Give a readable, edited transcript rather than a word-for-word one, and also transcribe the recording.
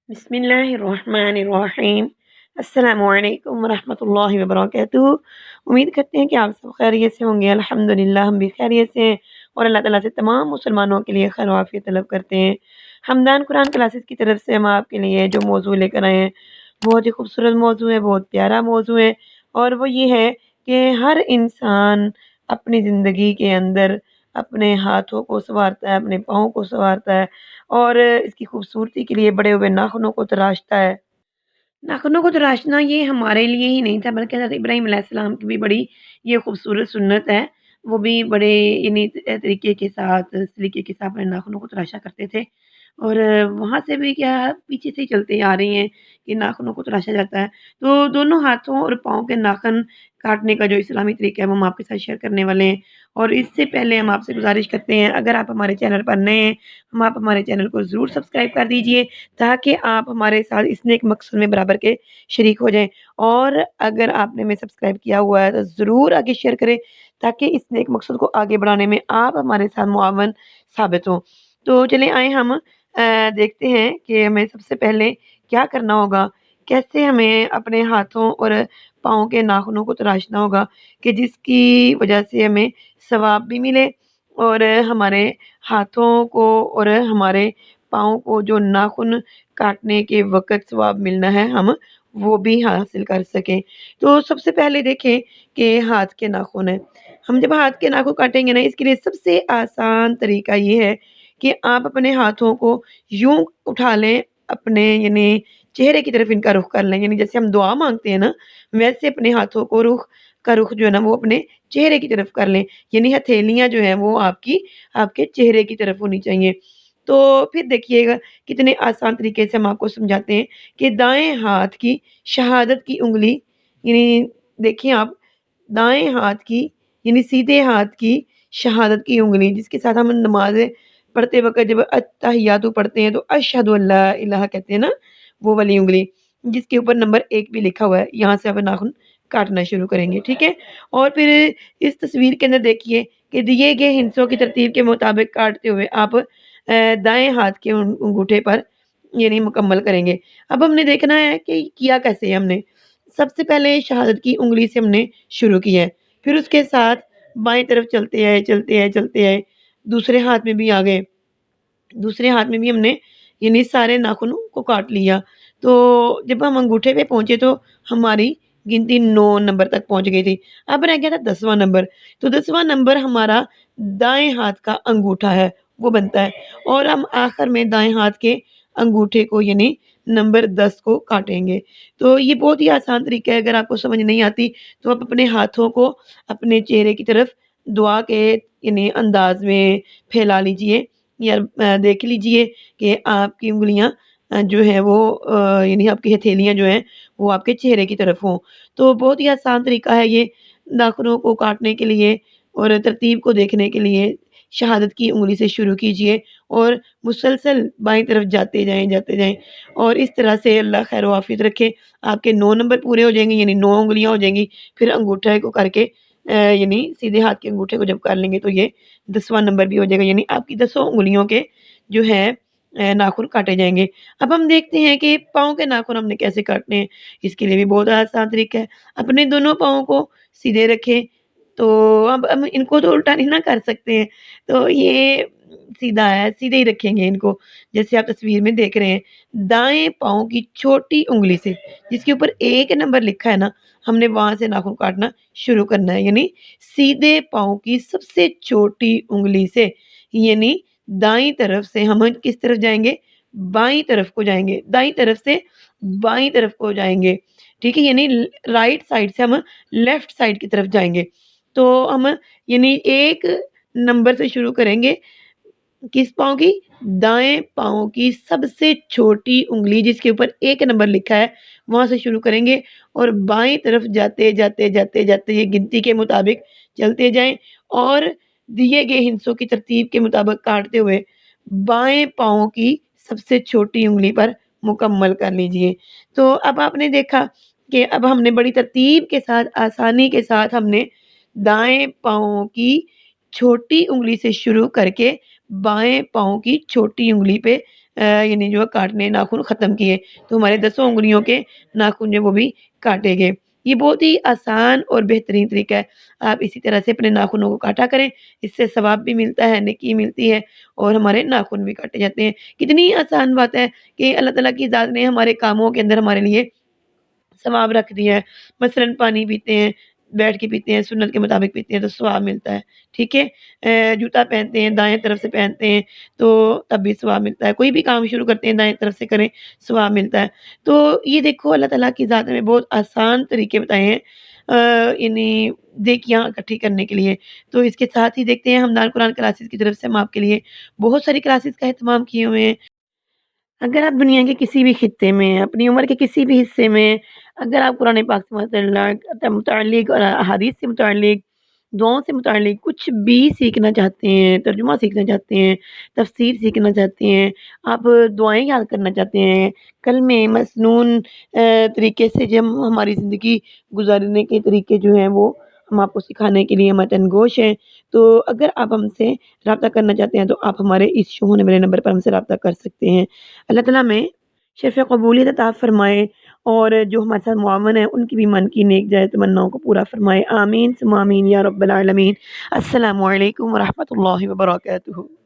بسم اللہ الرحمن الرحیم۔ السلام علیکم ورحمۃ اللہ وبرکاتہ۔ امید کرتے ہیں کہ آپ سب خیریت سے ہوں گے۔ الحمدللہ ہم بھی خیریت سے ہیں اور اللہ تعالیٰ سے تمام مسلمانوں کے لیے خیر و عافیت طلب کرتے ہیں۔ ہمدان قرآن کلاسز کی طرف سے ہم آپ کے لیے جو موضوع لے کر آئے ہیں بہت ہی خوبصورت موضوع ہے، بہت پیارا موضوع ہے، اور وہ یہ ہے کہ ہر انسان اپنی زندگی کے اندر اپنے ہاتھوں کو سنوارتا ہے، اپنے پاؤں کو سنوارتا ہے، اور اس کی خوبصورتی کے لیے بڑے ہوئے ناخنوں کو تراشتا ہے۔ ناخنوں کو تراشنا یہ ہمارے لیے ہی نہیں تھا بلکہ حضرت ابراہیم علیہ السلام کی بھی بڑی یہ خوبصورت سنت ہے۔ وہ بھی بڑے یعنی طریقے کے ساتھ سلیقے کے ساتھ اپنے ناخنوں کو تراشا کرتے تھے، اور وہاں سے بھی کیا پیچھے سے ہی چلتے آ رہی ہیں کہ ناخنوں کو تراشا جاتا ہے۔ تو دونوں ہاتھوں اور پاؤں کے ناخن کاٹنے کا جو اسلامی طریقہ ہے وہ ہم آپ کے ساتھ شیئر کرنے والے ہیں۔ اور اس سے پہلے ہم آپ سے گزارش کرتے ہیں، اگر آپ ہمارے چینل پر نئے ہیں آپ ہمارے چینل کو ضرور سبسکرائب کر دیجئے تاکہ آپ ہمارے ساتھ اس نیک مقصد میں برابر کے شریک ہو جائیں، اور اگر آپ نے ہمیں سبسکرائب کیا ہوا ہے تو ضرور آگے شیئر کریں تاکہ اس نیک مقصد کو آگے بڑھانے میں آپ ہمارے ساتھ معاون ثابت ہوں۔ تو چلیں آئیں ہم دیکھتے ہیں کہ ہمیں سب سے پہلے کیا کرنا ہوگا، کیسے ہمیں اپنے ہاتھوں اور پاؤں کے ناخنوں کو تراشنا ہوگا کہ جس کی وجہ سے ہمیں ثواب بھی ملے، اور ہمارے ہاتھوں کو اور ہمارے پاؤں کو جو ناخن کاٹنے کے وقت ثواب ملنا ہے ہم وہ بھی حاصل کر سکیں۔ تو سب سے پہلے دیکھیں کہ ہاتھ کے ناخن ہیں، ہم جب ہاتھ کے ناخن کاٹیں گے نا، اس کے لیے سب سے آسان طریقہ یہ ہے کہ آپ اپنے ہاتھوں کو یوں اٹھا لیں، اپنے یعنی چہرے کی طرف ان کا رخ کر لیں، یعنی جیسے ہم دعا مانگتے ہیں نا ویسے اپنے ہاتھوں کو رخ جو ہے نا وہ اپنے چہرے کی طرف کر لیں، یعنی ہتھیلیاں جو ہیں وہ آپ کے چہرے کی طرف ہونی چاہیے۔ تو پھر دیکھیے گا کتنے آسان طریقے سے ہم آپ کو سمجھاتے ہیں کہ دائیں ہاتھ کی شہادت کی انگلی، یعنی دیکھیں آپ دائیں ہاتھ کی یعنی سیدھے ہاتھ کی شہادت کی انگلی جس کے ساتھ ہم نمازیں پڑھتے وقت جب اتحیات پڑھتے ہیں تو اشہد ان لا الہ کہتے ہیں نا، وہ والی انگلی جس کے اوپر نمبر 1 بھی لکھا ہوا ہے، یہاں سے آپ ناخن کاٹنا شروع کریں گے، ٹھیک ہے؟ اور پھر اس تصویر کے اندر دیکھیے کہ دیے گئے ہندسوں کی ترتیب کے مطابق کاٹتے ہوئے آپ دائیں ہاتھ کے انگوٹھے پر یعنی مکمل کریں گے۔ اب ہم نے دیکھنا ہے کہ کیا کیسے ہے، ہم نے سب سے پہلے شہادت کی انگلی سے ہم نے شروع کیا ہے، پھر اس کے ساتھ بائیں طرف چلتے آئے، دوسرے ہاتھ میں بھی آ گئے، دوسرے ہاتھ میں بھی ہم نے یعنی سارے ناخنوں کو کاٹ لیا۔ تو جب ہم انگوٹھے پہ پہنچے تو ہماری گنتی 9 نمبر تک پہنچ گئی تھی، اب رہ گیا تھا 10واں نمبر۔ تو 10واں نمبر ہمارا دائیں ہاتھ کا انگوٹھا ہے وہ بنتا ہے، اور ہم آخر میں دائیں ہاتھ کے انگوٹھے کو یعنی نمبر 10 کو کاٹیں گے۔ تو یہ بہت ہی آسان طریقہ ہے، اگر آپ کو سمجھ نہیں آتی تو آپ اپنے ہاتھوں کو اپنے چہرے کی طرف دعا کے یعنی انداز میں پھیلا لیجئے، یا دیکھ لیجئے کہ آپ کی انگلیاں جو ہے وہ یعنی آپ کی ہتھیلیاں جو ہیں وہ آپ کے چہرے کی طرف ہوں۔ تو بہت ہی آسان طریقہ ہے یہ ناخنوں کو کاٹنے کے لیے، اور ترتیب کو دیکھنے کے لیے شہادت کی انگلی سے شروع کیجئے اور مسلسل بائیں طرف جاتے جائیں، اور اس طرح سے اللہ خیر و عافیت رکھے آپ کے 9 نمبر پورے ہو جائیں گے، یعنی 9 انگلیاں ہو جائیں گی۔ پھر انگوٹھے کو کر کے یعنی سیدھے ہاتھ کے انگوٹھے کو جب کر لیں گے تو یہ 10واں نمبر بھی ہو جائے گا، یعنی آپ کی 10 انگلیوں کے جو ہے ناخن کاٹے جائیں گے۔ اب ہم دیکھتے ہیں کہ پاؤں کے ناخن ہم نے کیسے کاٹنے ہیں، اس کے لیے بھی بہت آسان طریقہ ہے۔ اپنے دونوں پاؤں کو سیدھے رکھیں، تو اب ہم ان کو تو الٹا نہیں نہ کر سکتے ہیں، تو یہ سیدھا ہے، سیدھے ہی رکھیں گے ان کو جیسے آپ تصویر میں دیکھ رہے ہیں۔ دائیں پاؤں کی چھوٹی انگلی سے جس کے اوپر 1 نمبر لکھا ہے نا، ہم نے وہاں سے ناخن کاٹنا شروع کرنا ہے، یعنی سیدھے پاؤں کی سب سے چھوٹی انگلی سے، یعنی دائیں طرف سے ہم کس طرف جائیں گے، بائیں طرف کو جائیں گے، دائیں طرف سے بائیں طرف کو جائیں گے، ٹھیک ہے؟ یعنی رائٹ سائڈ سے ہم لیفٹ سائڈ کی طرف جائیں گے۔ تو ہم یعنی 1 نمبر سے شروع کریں گے، کس پاؤں کی؟ دائیں پاؤں کی سب سے چھوٹی انگلی جس کے اوپر 1 نمبر لکھا ہے وہاں سے شروع کریں گے، اور بائیں طرف جاتے یہ گنتی کے مطابق چلتے جائیں، اور دیے گئے ہندسوں کی ترتیب کے مطابق کاٹتے ہوئے بائیں پاؤں کی سب سے چھوٹی انگلی پر مکمل کر لیجئے۔ تو اب آپ نے دیکھا کہ اب ہم نے بڑی ترتیب کے ساتھ آسانی کے ساتھ ہم نے دائیں پاؤں کی چھوٹی انگلی سے شروع کر کے بائیں پاؤں کی چھوٹی انگلی پہ یعنی جو ہے کاٹنے ناخن ختم کیے تو ہمارے 10 انگلیوں کے ناخن جو وہ بھی کاٹے گئے۔ یہ بہت ہی آسان اور بہترین طریقہ ہے، آپ اسی طرح سے اپنے ناخنوں کو کاٹا کریں، اس سے ثواب بھی ملتا ہے، نیکی ملتی ہے اور ہمارے ناخن بھی کاٹے جاتے ہیں۔ کتنی آسان بات ہے کہ اللہ تعالیٰ کی ذات نے ہمارے کاموں کے اندر ہمارے لیے ثواب رکھ دیا ہے۔ مثلاً پانی پیتے ہیں، بیٹھ کے پیتے ہیں، سنت کے مطابق پیتے ہیں تو ثواب ملتا ہے، ٹھیک ہے۔ جوتا پہنتے ہیں دائیں طرف سے پہنتے ہیں تو تب بھی ثواب ملتا ہے۔ کوئی بھی کام شروع کرتے ہیں دائیں طرف سے کریں، ثواب ملتا ہے۔ تو یہ دیکھو اللہ تعالیٰ کی ذات نے بہت آسان طریقے بتائے ہیں یعنی نیکیاں اکٹھی کرنے کے لیے۔ تو اس کے ساتھ ہی دیکھتے ہیں ہمدان قرآن کلاسز کی طرف سے ہم آپ کے لیے بہت ساری کلاسز کا اہتمام کیے ہوئے ہیں۔ اگر آپ دنیا کے کسی بھی خطے میں، اپنی عمر کے کسی بھی حصے میں، اگر آپ قرآن پاک سے متعلق اور احادیث سے متعلق، دعاؤں سے متعلق کچھ بھی سیکھنا چاہتے ہیں، ترجمہ سیکھنا چاہتے ہیں، تفسیر سیکھنا چاہتے ہیں، آپ دعائیں یاد کرنا چاہتے ہیں، کلمے مسنون طریقے سے جو ہماری زندگی گزارنے کے طریقے جو ہیں وہ ہم آپ کو سکھانے کے لیے متن گوش ہیں۔ تو اگر آپ ہم سے رابطہ کرنا چاہتے ہیں تو آپ ہمارے اس شو ہونے والے نمبر پر ہم سے رابطہ کر سکتے ہیں۔ اللہ تعالیٰ میں شرف قبولیت عطا فرمائے اور جو ہمارے ساتھ معاون ہیں ان کی بھی من کی نیک جائز تمناؤں کو پورا فرمائے، آمین ثم آمین یا رب العالمین۔ السلام علیکم ورحمۃ اللہ وبرکاتہ۔